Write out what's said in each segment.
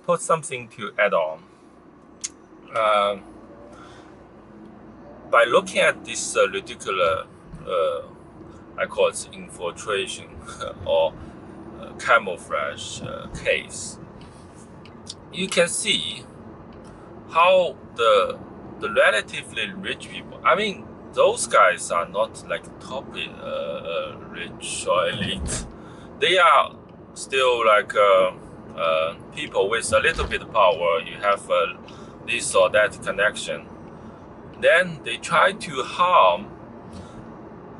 put something to add on. Uh, by looking at this ridiculous, I call it infiltration or camouflage case, you can see how the relatively rich people. I mean, those guys are not like top rich or elite. They are still like people with a little bit of power. You have this or that connection. Then they try to harm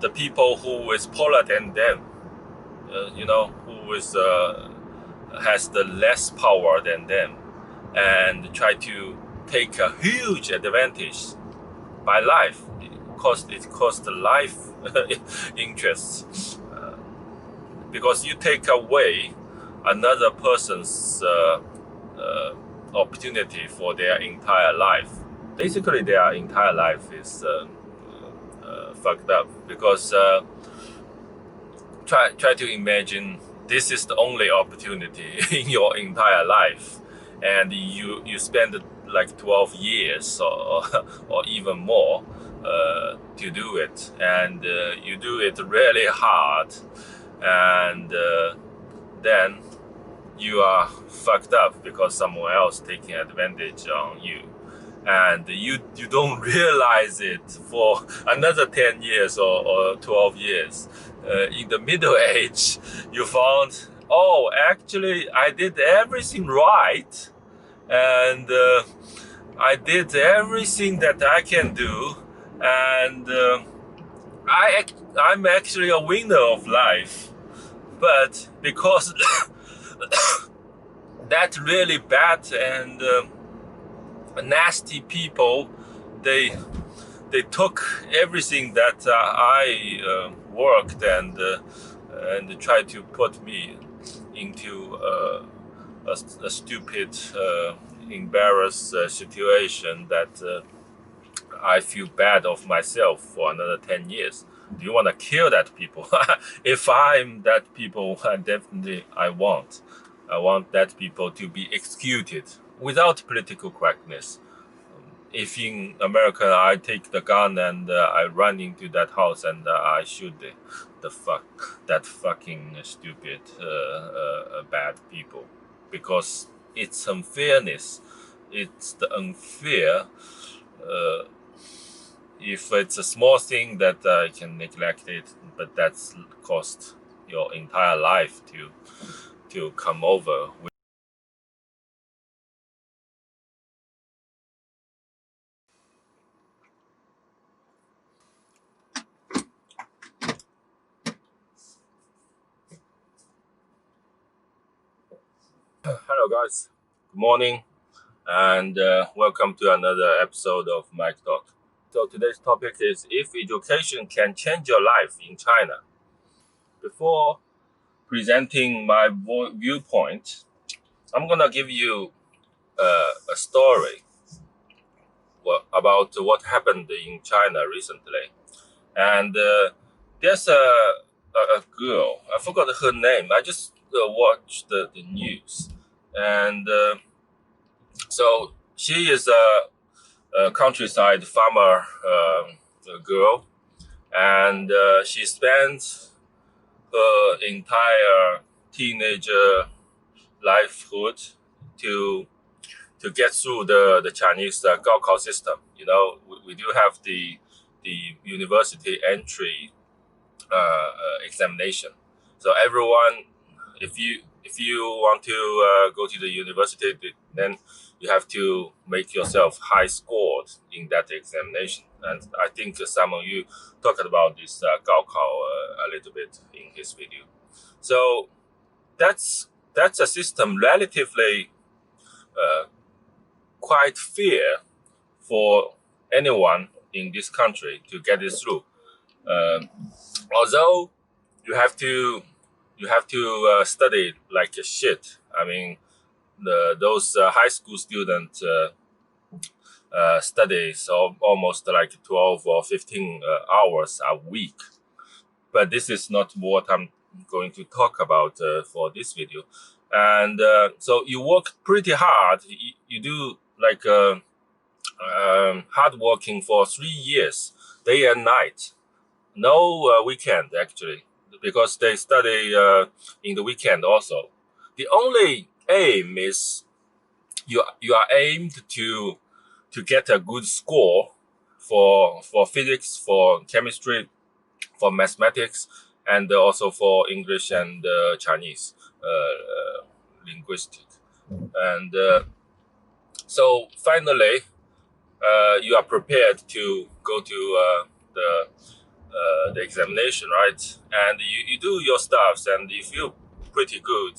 the people who is poorer than them. Who is has the less power than them, and try to take a huge advantage by life. It costs the life interests because you take away another person's opportunity for their entire life. Basically, their entire life is fucked up because try to imagine this is the only opportunity in your entire life, and you spend like 12 years or even more to do it, and you do it really hard, and then you are fucked up because someone else taking advantage on you, and you don't realize it for another 10 years or 12 years. In the middle age, you found, oh, actually I did everything right, and I did everything that I can do, and I'm actually a winner of life. But because that really bad and nasty people, they took everything that I worked and tried to put me into a stupid, embarrassed situation that I feel bad of myself for another 10 years. Do you want to kill that people? If I'm that people, I want that people to be executed without political correctness. If in America I take the gun and I run into that house and I shoot that fucking stupid bad people, because it's unfairness. It's the unfair. If it's a small thing that I can neglect it, but that's cost your entire life to come over. Hello guys, good morning, and welcome to another episode of Mike Talk. So today's topic is if education can change your life in China. Before presenting my viewpoint, I'm gonna give you a story about what happened in China recently. And there's a girl, I forgot her name. I just watched the news, and so she is a countryside farmer girl, and she spent her entire teenager lifehood to get through the Chinese Gaokao system. We do have the university entry examination. So everyone, if you want to go to the university, then you have to make yourself high scored in that examination. And I think some of you talked about this Gaokao a little bit in his video. So that's a system relatively quite fair for anyone in this country to get it through. Um, Although you have to study like a shit. I mean, those high school students study so almost like 12 or 15 hours a week. But this is not what I'm going to talk about for this video. and so you work pretty hard. You do like hard working for 3 years, day and night, no weekend actually, because they study in the weekend also. The only aim is you are aimed to get a good score for physics, for chemistry, for mathematics, and also for English and Chinese linguistic. And so finally, you are prepared to go to the examination, right? And you do your stuffs, and you feel pretty good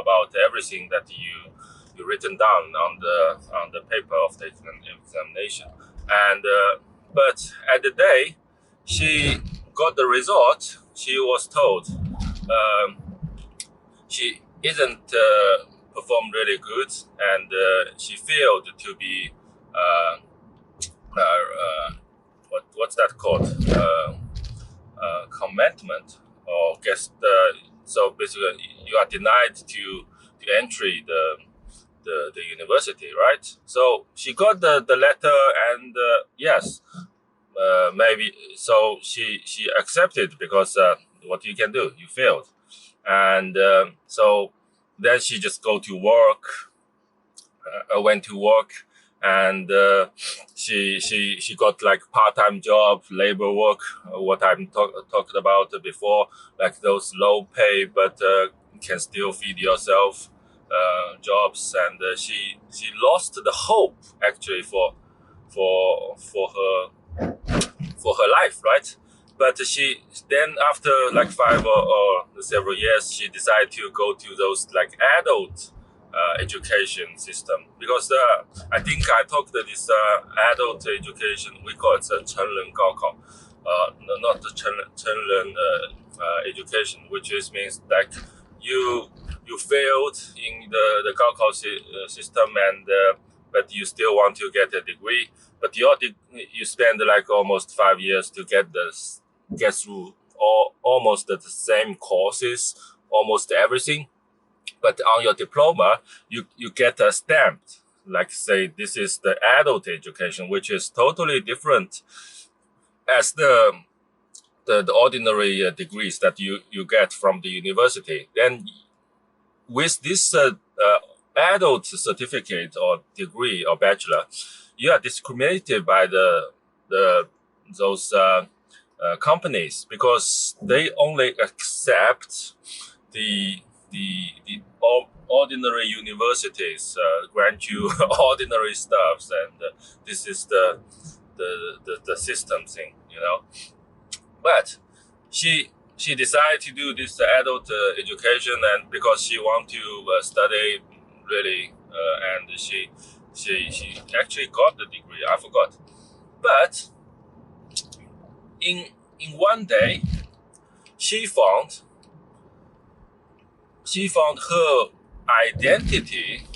about everything that you written down on the paper of the examination. And but at the day she got the result, she was told she isn't performed really good, and she failed to be what's that called? Commitment or guest. So basically, you are denied to entry the university, right? So she got the letter, and yes, maybe so she accepted, because what you can do, you failed, and so then she just go to work, went to work, and she got like part-time job, labor work, what I'm talked about before, like those low pay but can still feed yourself jobs, and she lost the hope actually for her life, right? But she then, after like 5 or several years, she decided to go to those like adult education system, because I think I talked to this adult education, we call it 成人高考, not the 成人 education, which is means like you failed in the 高考 system, and but you still want to get a degree, but you spend like almost 5 years to get through almost the same courses, almost everything. But on your diploma, you get a stamped, like say this is the adult education, which is totally different as the ordinary degrees that you get from the university. Then with this adult certificate or degree or bachelor, you are discriminated by those companies, because they only accept the ordinary universities, grant you ordinary stuffs, and this is the system thing, you know. But she decided to do this adult education, and because she want to study really, and she actually got the degree. I forgot, but in one day, she found her identity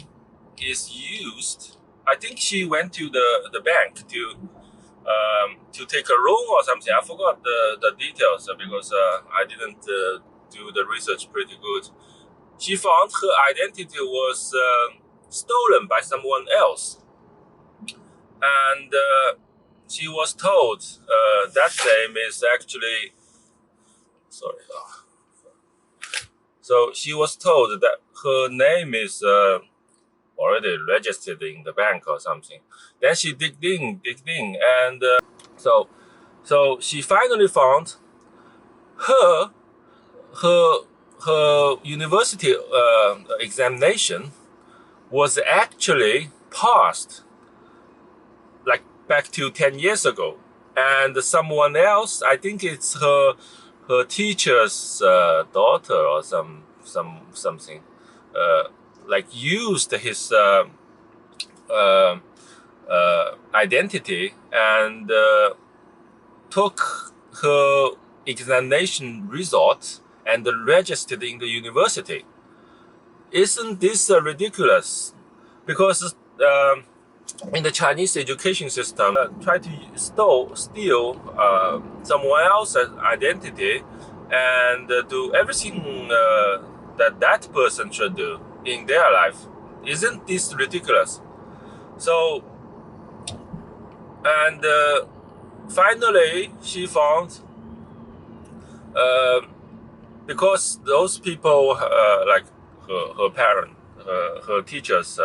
is used. I think she went to the bank to take a loan or something. I forgot the details because I didn't do the research pretty good. She found her identity was stolen by someone else, and she was told that name is actually sorry. So she was told that her name is already registered in the bank or something. Then she digged in, and so she finally found her university examination was actually passed, like back to 10 years ago, and someone else, I think it's her teacher's daughter or something, like used his identity and took her examination result and registered in the university. Isn't this ridiculous? Because in the Chinese education system, try to steal someone else's identity and do everything that person should do. in their life. Isn't this ridiculous? So, and finally, she found because those people, like her parent, her teacher's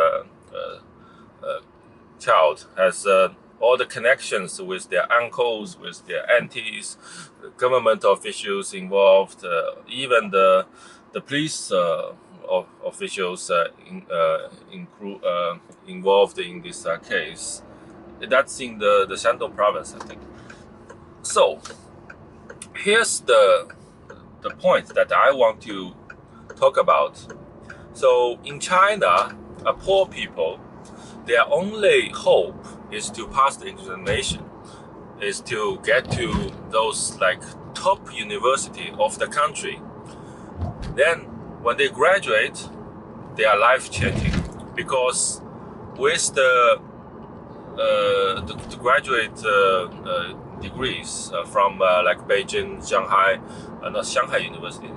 child, has all the connections with their uncles, with their aunties, government officials involved, even the police officials involved in this case. That's in the Shandong province, I think. So here's the point that I want to talk about. So in China, poor people, their only hope is to pass the examination, is to get to those like top university of the country. Then when they graduate, they are life changing, because with the graduate degrees from like Beijing, Shanghai, not Shanghai University,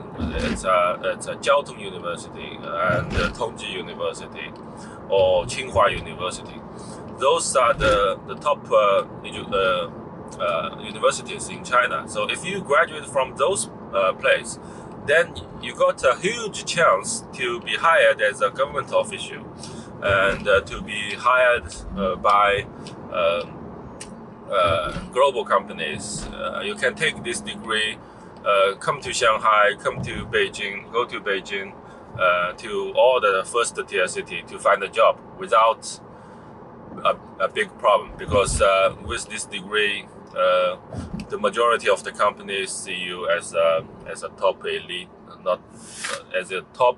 it's a Jiaotong University and Tongji University or Tsinghua University. Those are the top universities in China. So if you graduate from those places, then you got a huge chance to be hired as a government official and to be hired by global companies. You can take this degree, come to Shanghai, come to Beijing, go to Beijing, to all the first tier city to find a job without a big problem, because with this degree, the majority of the companies see you as a top elite, not as a top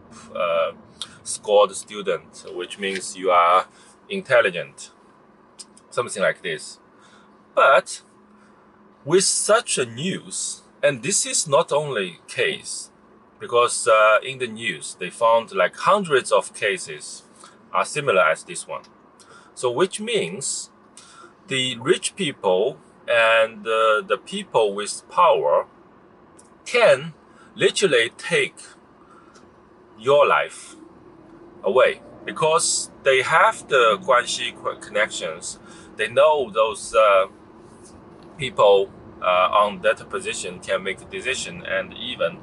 scored student, which means you are intelligent, something like this. But with such a news, and this is not only case, because in the news they found like hundreds of cases are similar as this one. So which means the rich people and the people with power can literally take your life away, because they have the Guanxi connections. They know those people on that position can make a decision and even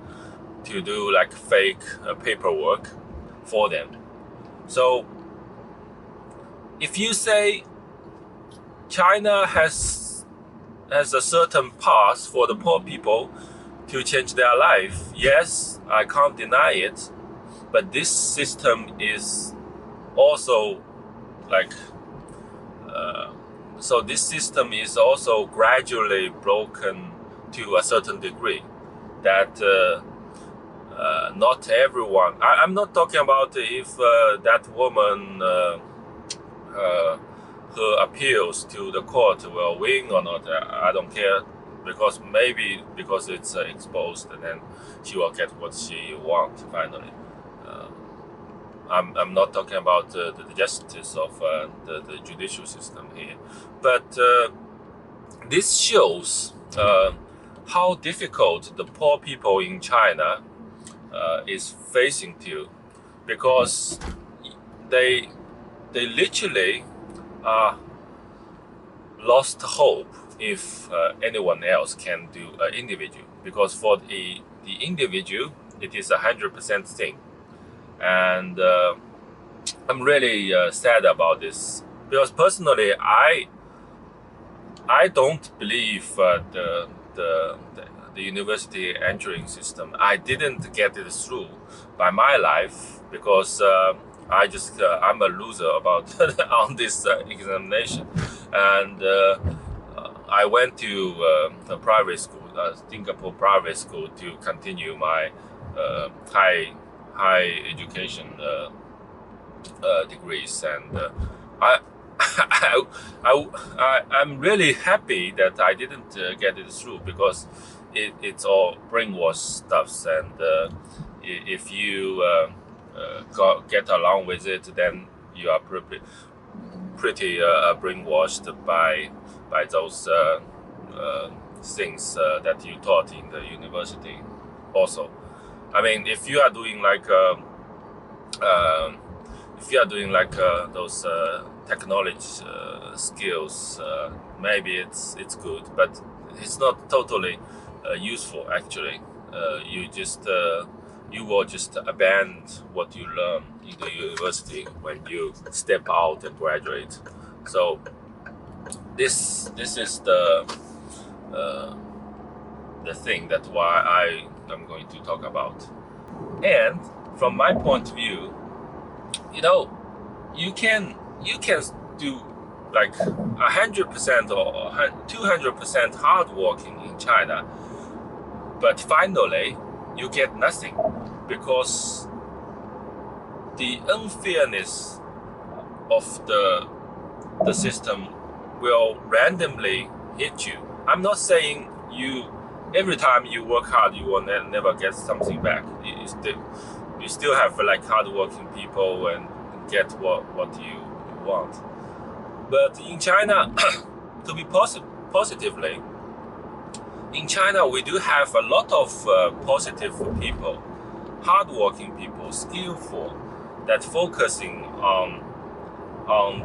to do like fake paperwork for them. So if you say China has a certain path for the poor people to change their life, yes, I can't deny it. But this system is also like, so this system is also gradually broken to a certain degree, that not everyone, I'm not talking about if that woman, her appeals to the court will win or not. I don't care, because maybe because it's exposed, and then she will get what she wants finally. I'm not talking about the justice of the judicial system here, but this shows how difficult the poor people in China is facing to, because they literally lost hope if anyone else can do an individual, because for the individual it is 100% thing. And I'm really sad about this, because personally I don't believe the university entering system. I didn't get it through by my life, because I'm a loser about on this examination, and I went to a private school, Singapore private school, to continue my high education degrees, and I'm really happy that I didn't get it through, because it's all brainwash stuffs, and if you get along with it, then you are pretty brainwashed by those things that you taught in the university also. I mean, if you are doing like if you are doing like those technology skills, maybe it's good, but it's not totally useful actually. You will just abandon what you learn in the university when you step out and graduate. So this is uh, the thing that why I am going to talk about. And from my point of view, you know, you can do like 100% or 200% hard working in China, but finally you get nothing because the unfairness of the system will randomly hit you. I'm not saying you every time you work hard you will never get something back. You still have like hardworking people and get what you want. But in China, to be positively, in China we do have a lot of positive people, hardworking people, skillful, that focusing on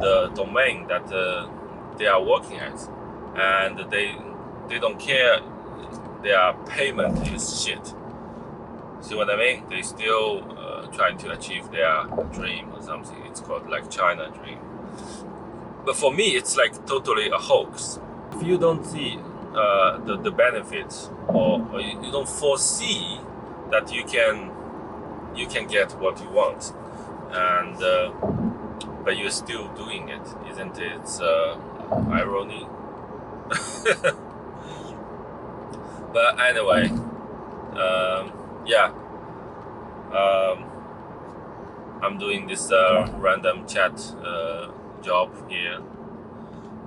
the domain that they are working at, and they don't care their payment is shit. See what I mean? They still trying to achieve their dream or something. It's called like China dream. But for me, it's like totally a hoax. If you don't see the benefits, or you don't foresee that you can get what you want, and but you're still doing it, isn't it? It's irony. But anyway, yeah. I'm doing this random chat job here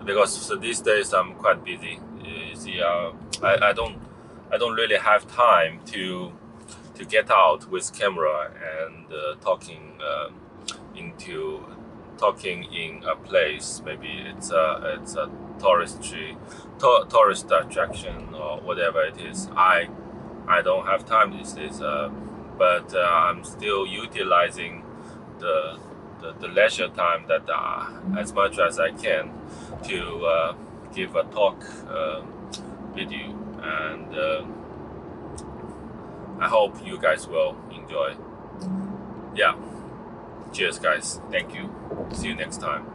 because these days I'm quite busy. You see, I don't really have time to get out with camera and talking in a place. Maybe it's a tourist attraction or whatever it is. I don't have time these days, but I'm still utilizing the leisure time that as much as I can to give a talk video, and I hope you guys will enjoy. Yeah, cheers guys, thank you, see you next time.